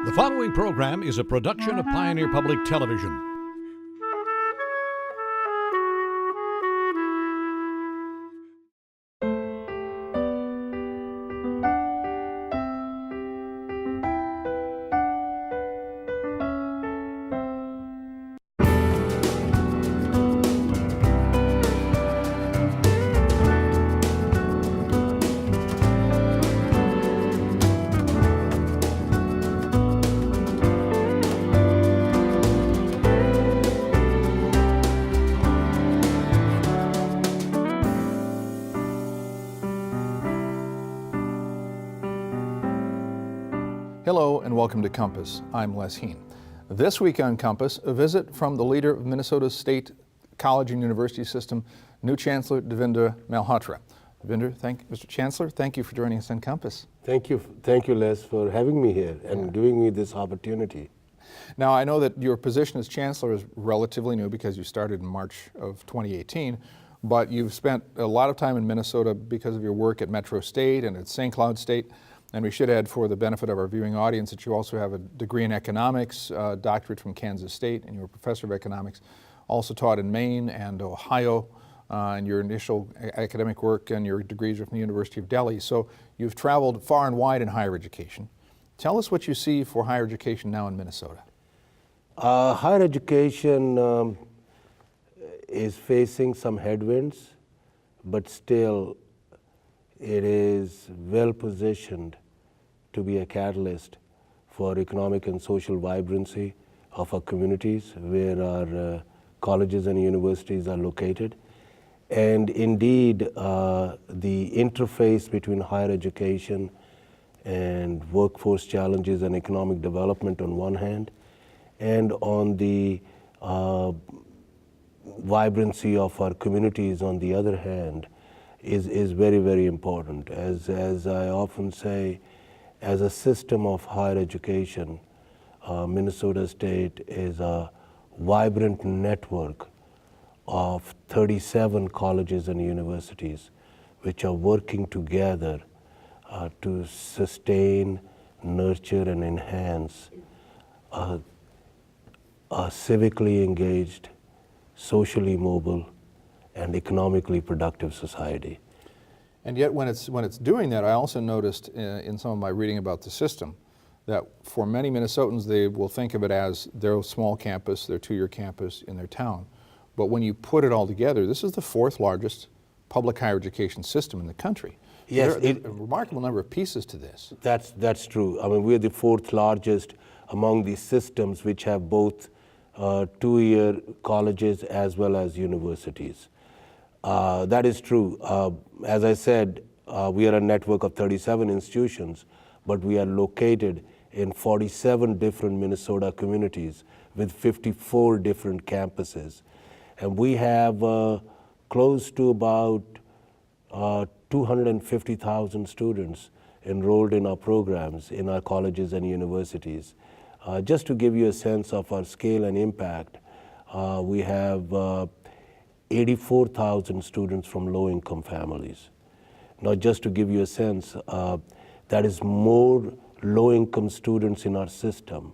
The following program is a production of Pioneer Public Television. Hello and welcome to Compass. I'm Les Heen. This week on Compass, a visit from the leader of Minnesota's state college and university system, new Chancellor Devendra Malhotra. Devendra, Mr. Chancellor, thank you for joining us on Compass. Thank you, Les, for having me here and giving me this opportunity. Now, I know that your position as Chancellor is relatively new because you started in March of 2018, but you've spent a lot of time in Minnesota because of your work at Metro State and at St. Cloud State. And we should add, for the benefit of our viewing audience, that you also have a degree in economics, doctorate from Kansas State, and you're a professor of economics. Also taught in Maine and Ohio, and your initial academic work and your degrees are from the University of Delhi. So you've traveled far and wide in higher education. Tell us what you see for higher education now in Minnesota. Higher education is facing some headwinds, but still it is well positioned to be a catalyst for economic and social vibrancy of our communities where our colleges and universities are located. And indeed, the interface between higher education and workforce challenges and economic development on one hand, and on the vibrancy of our communities on the other hand, is very, very important. As I often say, as a system of higher education, Minnesota State is a vibrant network of 37 colleges and universities which are working together to sustain, nurture, and enhance a civically engaged, socially mobile, and economically productive society. And yet when it's doing that, I also noticed in some of my reading about the system that for many Minnesotans, they will think of it as their small campus, their two-year campus in their town. But when you put it all together, this is the fourth largest public higher education system in the country. Yes, there are a remarkable number of pieces to this. That's true. I mean, we're the fourth largest among the systems which have both two-year colleges as well as universities. That is true. As I said, we are a network of 37 institutions, but we are located in 47 different Minnesota communities with 54 different campuses. And we have close to about 250,000 students enrolled in our programs in our colleges and universities. Just to give you a sense of our scale and impact, we have 84,000 students from low-income families. Now, just to give you a sense, that is more low-income students in our system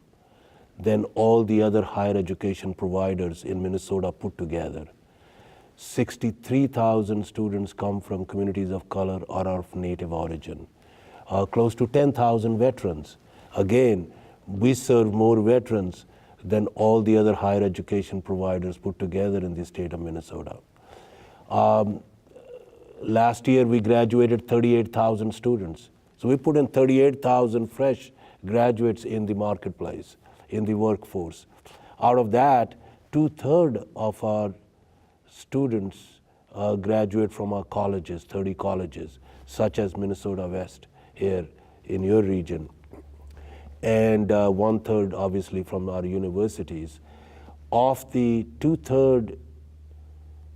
than all the other higher education providers in Minnesota put together. 63,000 students come from communities of color or of native origin. Close to 10,000 veterans. Again, we serve more veterans than all the other higher education providers put together in the state of Minnesota. Last year we graduated 38,000 students. So we put in 38,000 fresh graduates in the marketplace, in the workforce. Out of that, 2/3 of our students graduate from our colleges, 30 colleges, such as Minnesota West here in your region. And 1/3 obviously from our universities. Of the 2/3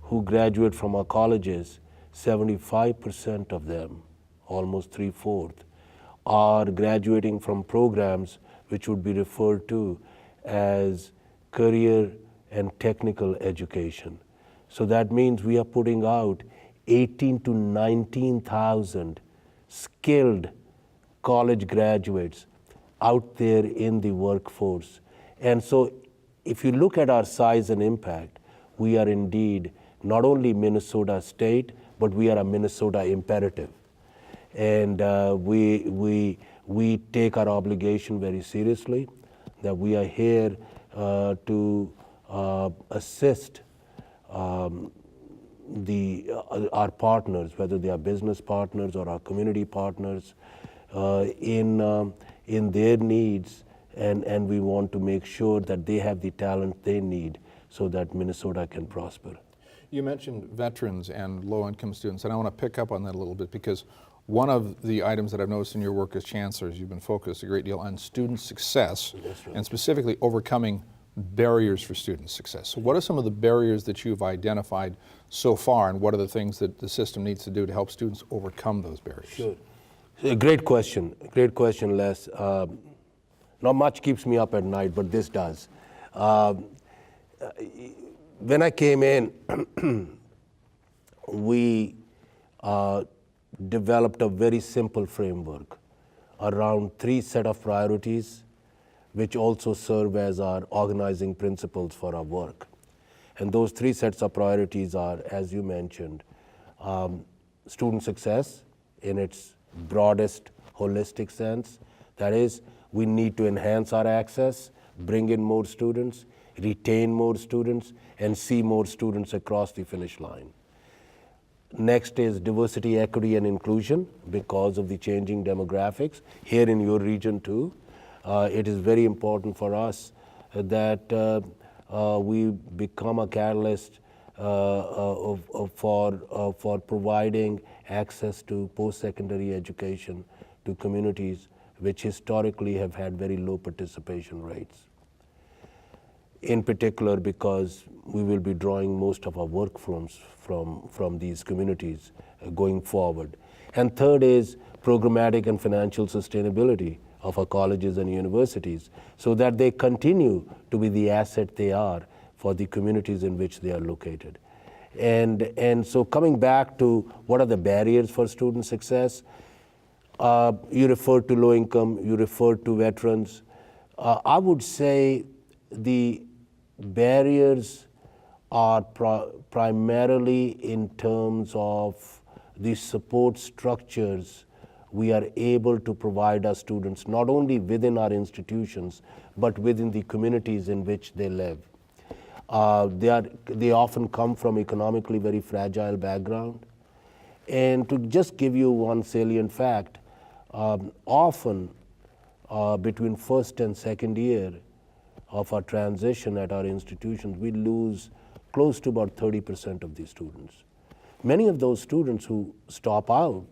who graduate from our colleges, 75% of them, almost 3/4, are graduating from programs which would be referred to as career and technical education. So that means we are putting out 18 to 19,000 skilled college graduates out there in the workforce. And so if you look at our size and impact, we are indeed not only Minnesota State, but we are a Minnesota imperative. And we take our obligation very seriously, that we are here to assist our partners, whether they are business partners or our community partners, in their needs, and we want to make sure that they have the talent they need so that Minnesota can prosper. You mentioned veterans and low-income students, and I want to pick up on that a little bit, because one of the items that I've noticed in your work as chancellor is you've been focused a great deal on student success, and specifically overcoming barriers for student success. So what are some of the barriers that you've identified so far, and what are the things that the system needs to do to help students overcome those barriers? Sure. Great question, Les. Not much keeps me up at night, but this does. When I came in, we developed a very simple framework around 3 sets of priorities, which also serve as our organizing principles for our work. And those 3 sets of priorities are, as you mentioned, student success in its broadest holistic sense. That is, we need to enhance our access, bring in more students, retain more students, and see more students across the finish line. Next is diversity, equity, and inclusion because of the changing demographics here in your region too. It is very important for us that we become a catalyst for providing access to post-secondary education to communities which historically have had very low participation rates. In particular, because we will be drawing most of our workforce from these communities going forward. And third is programmatic and financial sustainability of our colleges and universities so that they continue to be the asset they are for the communities in which they are located. And so coming back to what are the barriers for student success, you referred to low income, you referred to veterans. I would say the barriers are primarily in terms of the support structures we are able to provide our students, not only within our institutions, but within the communities in which they live. They often come from economically very fragile background. And to just give you one salient fact, often between first and second year of our transition at our institutions, we lose close to about 30% of these students. Many of those students who stop out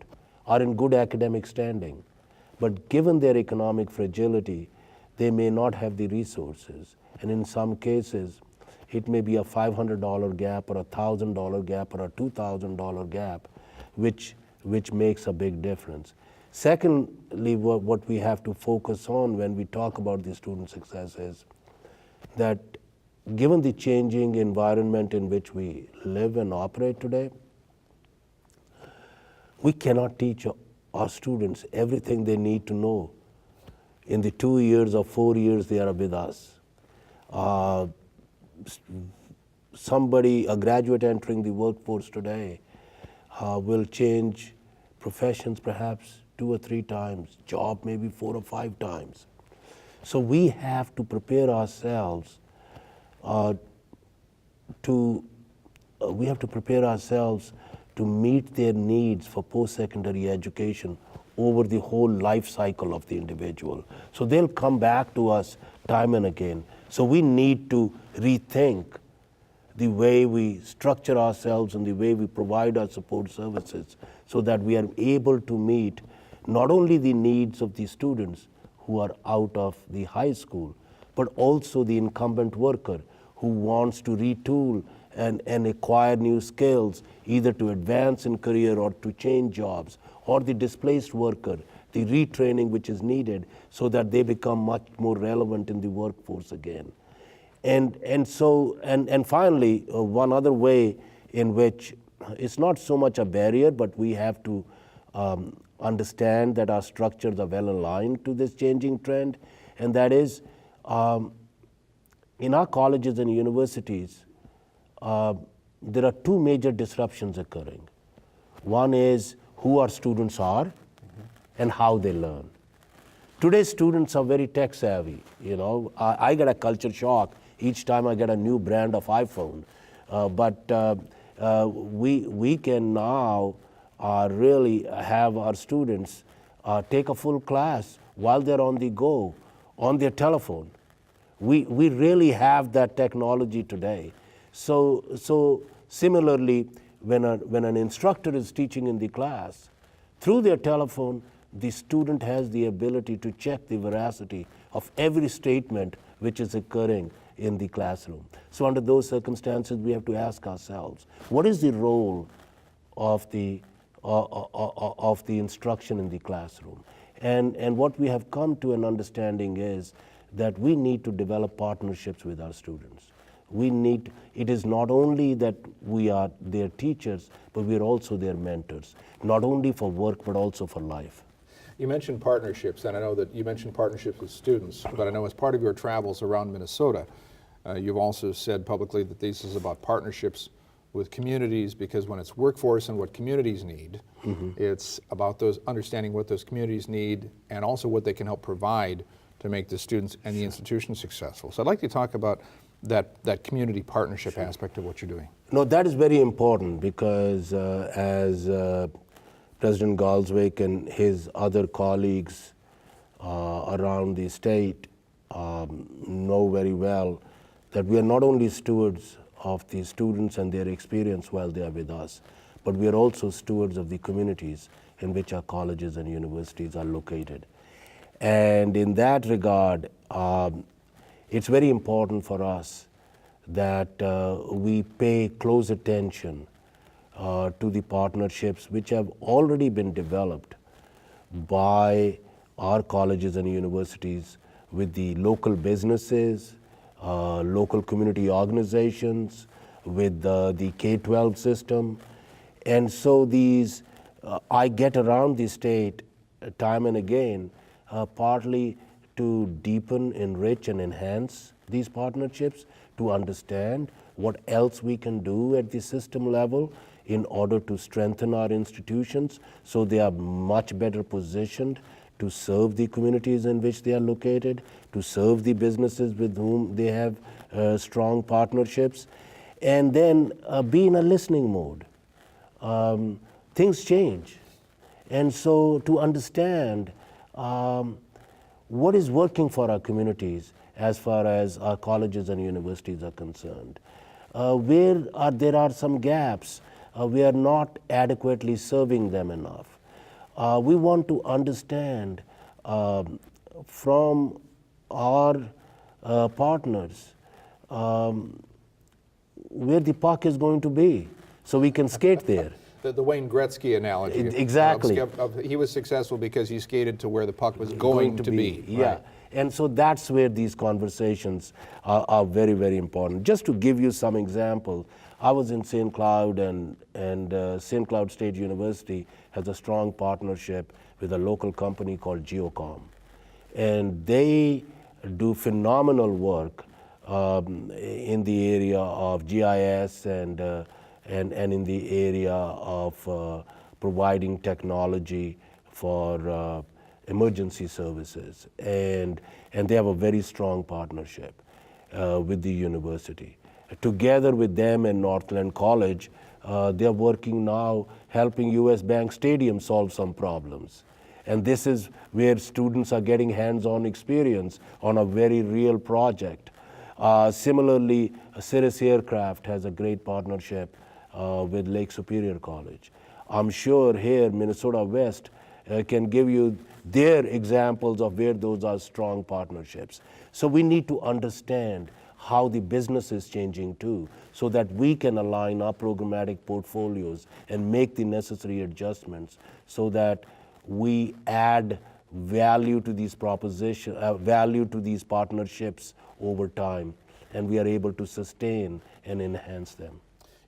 are in good academic standing, but given their economic fragility, they may not have the resources. And in some cases, it may be a $500 gap or a $1,000 gap or a $2,000 gap, which makes a big difference. Secondly, what we have to focus on when we talk about the student success is that given the changing environment in which we live and operate today, we cannot teach our students everything they need to know in the 2 years or 4 years they are with us. A graduate entering the workforce today will change professions perhaps 2 or 3 times, job maybe 4 or 5 times. So we have to prepare ourselves to meet their needs for post-secondary education over the whole life cycle of the individual. So they'll come back to us time and again. So we need to rethink the way we structure ourselves and the way we provide our support services so that we are able to meet not only the needs of the students who are out of the high school, but also the incumbent worker who wants to retool and acquire new skills, either to advance in career or to change jobs, or the displaced worker, the retraining which is needed so that they become much more relevant in the workforce again. And finally, one other way in which it's not so much a barrier, but we have to understand that our structures are well aligned to this changing trend, and that is in our colleges and universities, there are two major disruptions occurring. One is who our students are and how they learn. Today's students are very tech savvy. You know, I get a culture shock each time I get a new brand of iPhone. We can now really have our students take a full class while they're on the go, on their telephone. We really have that technology today. So similarly, when an instructor is teaching in the class, through their telephone, the student has the ability to check the veracity of every statement which is occurring in the classroom. So under those circumstances, we have to ask ourselves, what is the role of the instruction in the classroom? And what we have come to an understanding is that we need to develop partnerships with our students. It is not only that we are their teachers, but we are also their mentors, not only for work, but also for life. You mentioned partnerships, and I know that you mentioned partnerships with students, but I know as part of your travels around Minnesota, you've also said publicly that this is about partnerships with communities, because when it's workforce and what communities need, it's about those understanding what those communities need and also what they can help provide to make the students and the institution successful. So I'd like to talk about that community partnership aspect of what you're doing. No, that is very important because as President Galswick and his other colleagues around the state know very well that we are not only stewards of the students and their experience while they are with us, but we are also stewards of the communities in which our colleges and universities are located. And in that regard, it's very important for us that we pay close attention to the partnerships which have already been developed by our colleges and universities with the local businesses, local community organizations, with the K-12 system. And so these, I get around the state time and again, partly to deepen, enrich, and enhance these partnerships, to understand what else we can do at the system level in order to strengthen our institutions so they are much better positioned to serve the communities in which they are located, to serve the businesses with whom they have strong partnerships, and then be in a listening mode. Things change. And so to understand what is working for our communities as far as our colleges and universities are concerned. There are some gaps. We are not adequately serving them enough. We want to understand from our partners where the puck is going to be so we can skate there. The Wayne Gretzky analogy. Exactly. He was successful because he skated to where the puck was going to be. Yeah. Right. And so that's where these conversations are very, very important. Just to give you some example, I was in St. Cloud, and St. Cloud State University has a strong partnership with a local company called Geocom. And they do phenomenal work in the area of GIS and in the area of providing technology for emergency services. And they have a very strong partnership with the university. Together with them and Northland College, they're working now helping US Bank Stadium solve some problems. And this is where students are getting hands-on experience on a very real project. Similarly, Cirrus Aircraft has a great partnership with Lake Superior College. I'm sure here Minnesota West can give you their examples of where those are strong partnerships. So we need to understand how the business is changing too, so that we can align our programmatic portfolios and make the necessary adjustments so that we add value to these value to these partnerships over time, and we are able to sustain and enhance them.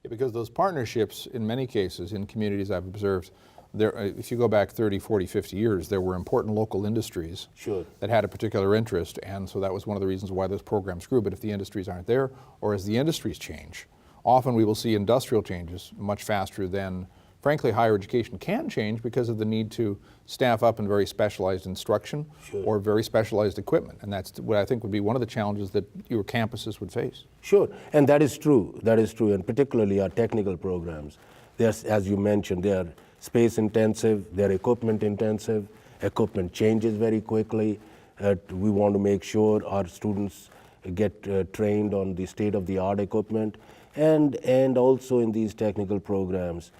Yeah, because those partnerships, in many cases, in communities I've observed, if you go back 30, 40, 50 years, there were important local industries Sure. that had a particular interest, and so that was one of the reasons why those programs grew. But if the industries aren't there, or as the industries change, often we will see industrial changes much faster than, frankly, higher education can change because of the need to staff up in very specialized instruction Sure. or very specialized equipment. And that's what I think would be one of the challenges that your campuses would face. Sure, and that is true. That is true, and particularly our technical programs. As you mentioned, they are space intensive, they're equipment intensive. Equipment changes very quickly. We want to make sure our students get trained on the state-of-the-art equipment, and also in these technical programs,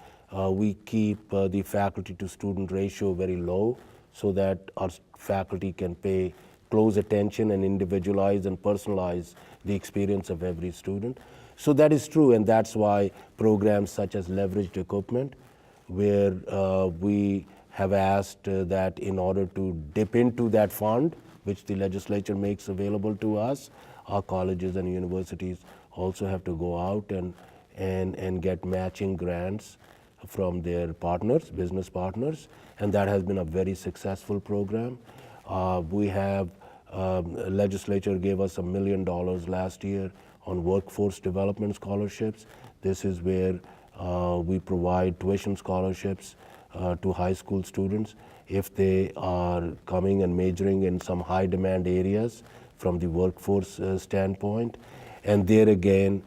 we keep the faculty-to-student ratio very low so that our faculty can pay close attention and individualize and personalize the experience of every student. So that is true, and that's why programs such as leveraged equipment, where we have asked that in order to dip into that fund, which the legislature makes available to us, our colleges and universities also have to go out and get matching grants from their partners, business partners, and that has been a very successful program. We have, legislature gave us $1 million last year on workforce development scholarships. This is where we provide tuition scholarships to high school students if they are coming and majoring in some high demand areas from the workforce standpoint. And there again,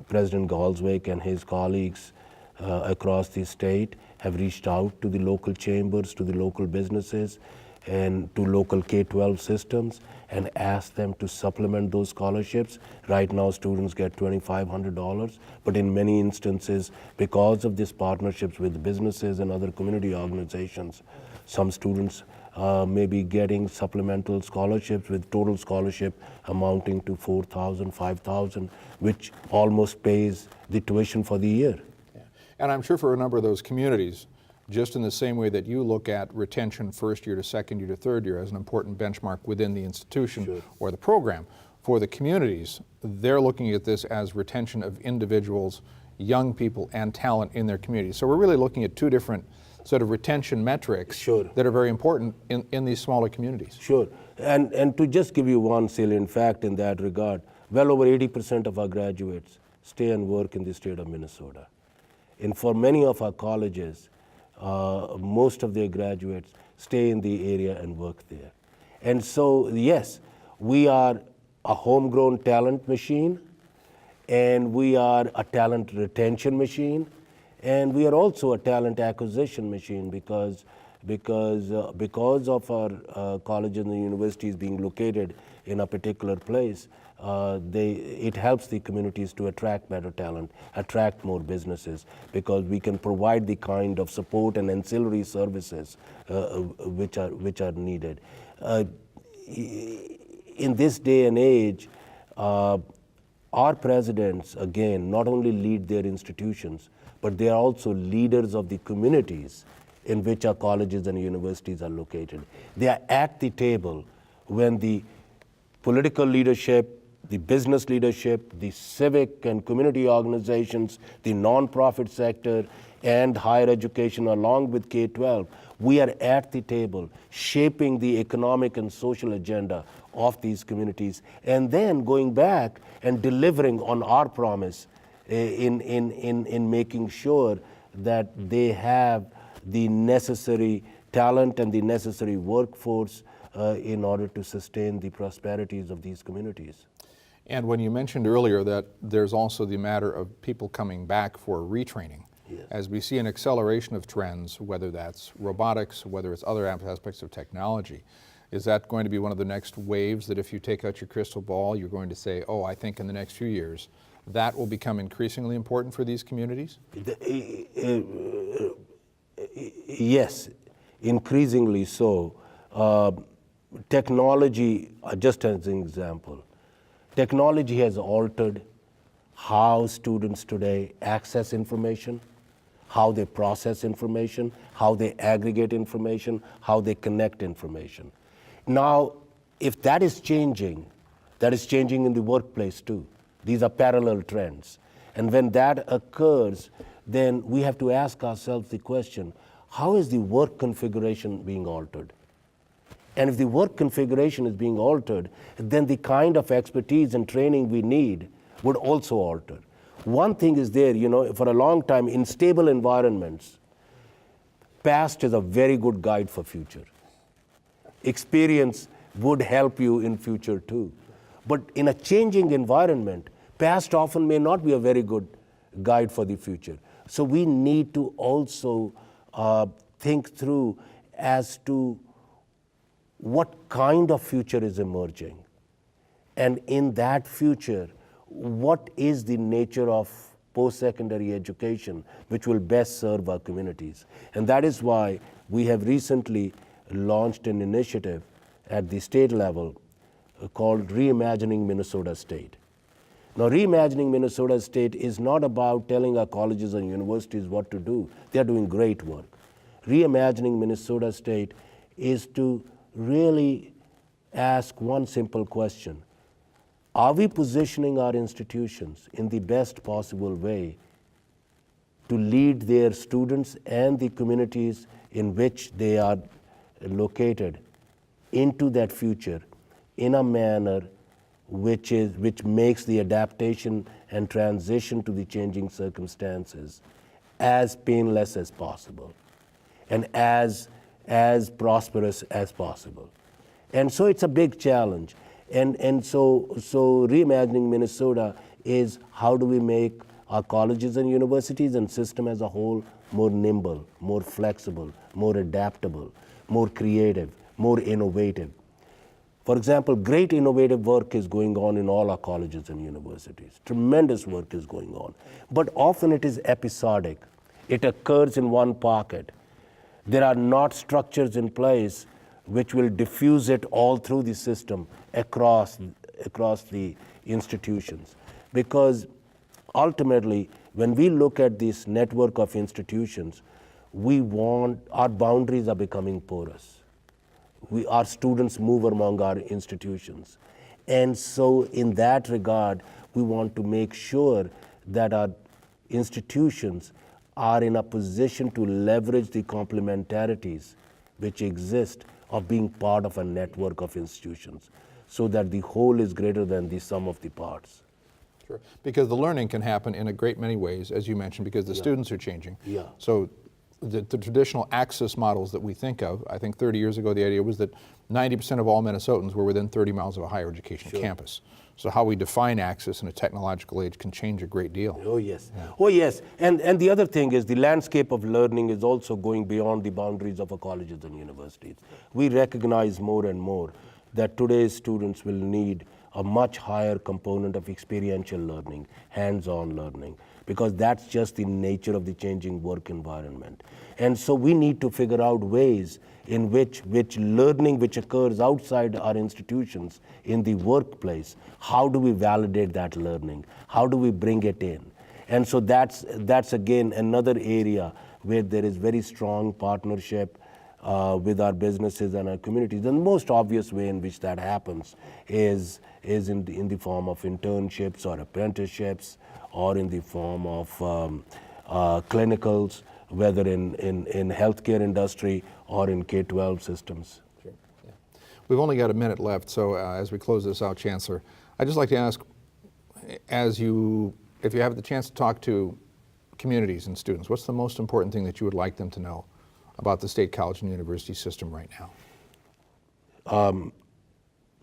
President Galswick and his colleagues across the state have reached out to the local chambers, to the local businesses, and to local K-12 systems and asked them to supplement those scholarships. Right now, students get $2,500, but in many instances, because of these partnerships with businesses and other community organizations, some students may be getting supplemental scholarships with total scholarship amounting to $4,000, $5,000, which almost pays the tuition for the year. Yeah. And I'm sure for a number of those communities, just in the same way that you look at retention first year to second year to third year as an important benchmark within the institution Sure. or the program, for the communities, they're looking at this as retention of individuals, young people, and talent in their community. So we're really looking at two different sort of retention metrics Sure. that are very important in these smaller communities. Sure, and to just give you one salient fact in that regard, well over 80% of our graduates stay and work in the state of Minnesota. And for many of our colleges, most of their graduates stay in the area and work there. And so, yes, we are a homegrown talent machine, and we are a talent retention machine, and we are also a talent acquisition machine because of our colleges and the universities being located in a particular place. It helps the communities to attract better talent, attract more businesses, because we can provide the kind of support and ancillary services which are needed. In this day and age, our presidents, again, not only lead their institutions, but they are also leaders of the communities in which our colleges and universities are located. They are at the table when the political leadership, the business leadership, the civic and community organizations, the nonprofit sector, and higher education along with K-12, we are at the table shaping the economic and social agenda of these communities, and then going back and delivering on our promise in making sure that they have the necessary talent and the necessary workforce in order to sustain the prosperities of these communities. And when you mentioned earlier that there's also the matter of people coming back for retraining, Yes. as we see an acceleration of trends, whether that's robotics, whether it's other aspects of technology, is that going to be one of the next waves that if you take out your crystal ball, you're going to say, oh, I think in the next few years, that will become increasingly important for these communities? Yes, increasingly so. Technology, just as an example, technology has altered how students today access information, how they process information, how they aggregate information, how they connect information. Now, if that is changing in the workplace too. These are parallel trends. And when that occurs, then we have to ask ourselves the question, how is the work configuration being altered? And if the work configuration is being altered, then the kind of expertise and training we need would also alter. One thing is there, for a long time, in stable environments, past is a very good guide for future. Experience would help you in future too. But in a changing environment, past often may not be a very good guide for the future. So we need to also think through as to what kind of future is emerging. And in that future, what is the nature of post-secondary education which will best serve our communities? And that is why we have recently launched an initiative at the state level called Reimagining Minnesota State. Now, Reimagining Minnesota State is not about telling our colleges and universities what to do. They are doing great work. Reimagining Minnesota State is to really ask one simple question. Are we positioning our institutions in the best possible way to lead their students and the communities in which they are located into that future in a manner which makes the adaptation and transition to the changing circumstances as painless as possible and as prosperous as possible? And so it's a big challenge. And so Reimagining Minnesota is how do we make our colleges and universities and system as a whole more nimble, more flexible, more adaptable, more creative, more innovative. For example, great innovative work is going on in all our colleges and universities. Tremendous work is going on. But often it is episodic. It occurs in one pocket. There are not structures in place which will diffuse it all through the system across the institutions. Because ultimately, when we look at this network of institutions, our boundaries are becoming porous. Our students move among our institutions. And so in that regard, we want to make sure that our institutions are in a position to leverage the complementarities which exist of being part of a network of institutions so that the whole is greater than the sum of the parts. Sure. Because the learning can happen in a great many ways, as you mentioned, because the students are changing. Yeah. So the traditional access models that we think of, I think 30 years ago the idea was that 90% of all Minnesotans were within 30 miles of a higher education campus. So how we define access in a technological age can change a great deal. Oh yes, oh yes. And the other thing is the landscape of learning is also going beyond the boundaries of our colleges and universities. We recognize more and more that today's students will need a much higher component of experiential learning, hands-on learning, because that's just the nature of the changing work environment. And so we need to figure out ways in which learning which occurs outside our institutions in the workplace, how do we validate that learning? How do we bring it in? And so that's again another area where there is very strong partnership with our businesses and our communities. And the most obvious way in which that happens is in the form of internships or apprenticeships, or in the form of clinicals, whether in healthcare industry or in K-12 systems. Sure. Yeah. We've only got a minute left, so as we close this out, Chancellor, I'd just like to ask, if you have the chance to talk to communities and students, what's the most important thing that you would like them to know about the state college and university system right now?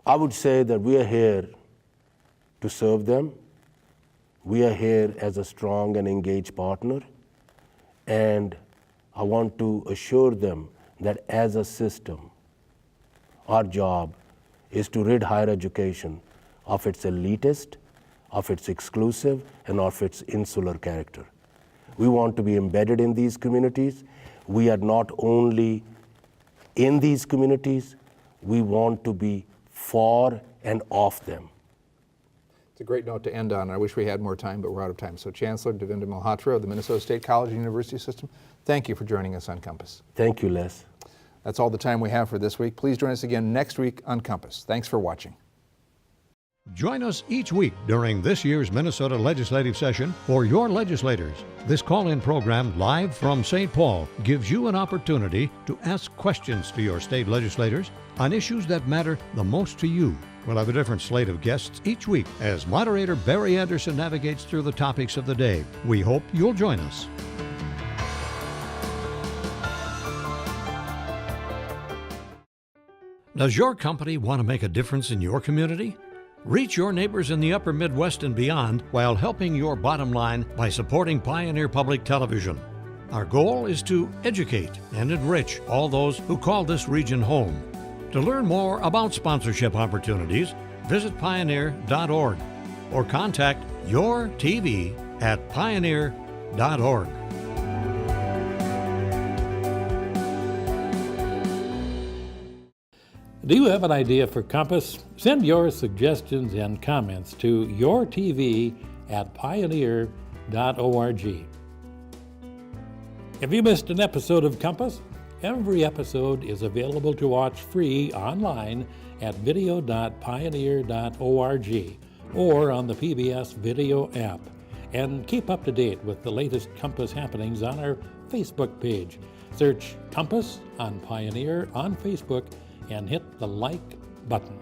I would say that we are here to serve them. We are here as a strong and engaged partner, and I want to assure them that as a system, our job is to rid higher education of its elitist, of its exclusive, and of its insular character. We want to be embedded in these communities. We are not only in these communities, we want to be for and of them. It's a great note to end on. I wish we had more time, but we're out of time. So Chancellor Devinder Malhotra of the Minnesota State College and University System, thank you for joining us on Compass. Thank you, Les. That's all the time we have for this week. Please join us again next week on Compass. Thanks for watching. Join us each week during this year's Minnesota legislative session for your legislators. This call-in program, live from St. Paul, gives you an opportunity to ask questions to your state legislators on issues that matter the most to you. We'll have a different slate of guests each week as moderator Barry Anderson navigates through the topics of the day. We hope you'll join us. Does your company want to make a difference in your community? Reach your neighbors in the upper Midwest and beyond while helping your bottom line by supporting Pioneer Public Television. Our goal is to educate and enrich all those who call this region home. To learn more about sponsorship opportunities, visit pioneer.org or contact your TV at pioneer.org. Do you have an idea for Compass? Send your suggestions and comments to yourtv@pioneer.org. If you missed an episode of Compass, every episode is available to watch free online at video.pioneer.org or on the PBS Video app. And keep up to date with the latest Compass happenings on our Facebook page. Search Compass on Pioneer on Facebook and hit the like button.